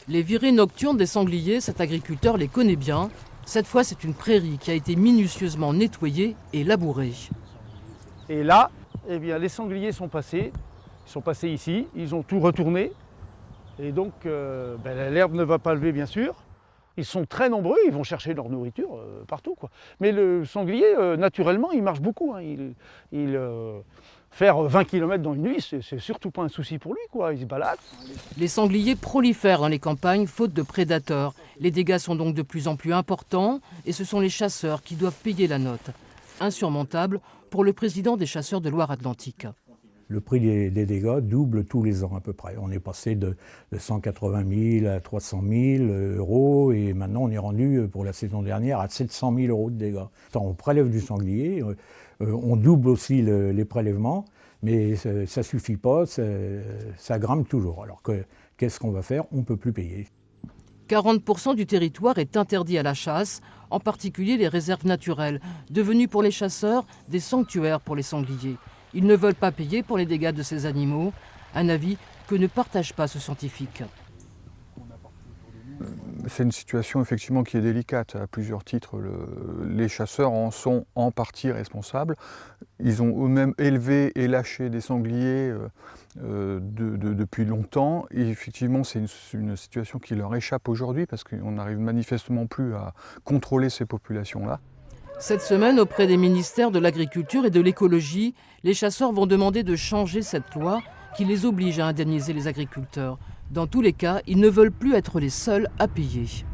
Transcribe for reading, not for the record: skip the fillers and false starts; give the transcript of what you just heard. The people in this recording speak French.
Les virées nocturnes des sangliers, cet agriculteur les connaît bien. Cette fois, c'est une prairie qui a été minutieusement nettoyée et labourée. Et là, eh bien, les sangliers sont passés. Ils sont passés ici, ils ont tout retourné. Et donc, l'herbe ne va pas lever, bien sûr. Ils sont très nombreux, ils vont chercher leur nourriture partout, quoi. Mais le sanglier, naturellement, il marche beaucoup. Hein. Faire 20 km dans une nuit, c'est surtout pas un souci pour lui, quoi. Il se balade. Les sangliers prolifèrent dans les campagnes faute de prédateurs. Les dégâts sont donc de plus en plus importants et ce sont les chasseurs qui doivent payer la note. Insurmontable pour le président des chasseurs de Loire-Atlantique. Le prix des dégâts double tous les ans à peu près. On est passé de 180 000 à 300 000 euros et maintenant on est rendu pour la saison dernière à 700 000 euros de dégâts. On prélève du sanglier, on double aussi les prélèvements, mais ça ne suffit pas, ça grimpe toujours. Alors qu'est-ce qu'on va faire? On ne peut plus payer. 40% du territoire est interdit à la chasse, en particulier les réserves naturelles, devenues pour les chasseurs des sanctuaires pour les sangliers. Ils ne veulent pas payer pour les dégâts de ces animaux, un avis que ne partage pas ce scientifique. C'est une situation effectivement qui est délicate à plusieurs titres. Les chasseurs en sont en partie responsables. Ils ont eux-mêmes élevé et lâché des sangliers depuis longtemps. Et effectivement, c'est une situation qui leur échappe aujourd'hui parce qu'on n'arrive manifestement plus à contrôler ces populations-là. Cette semaine, auprès des ministères de l'Agriculture et de l'Écologie, les chasseurs vont demander de changer cette loi qui les oblige à indemniser les agriculteurs. Dans tous les cas, ils ne veulent plus être les seuls à payer.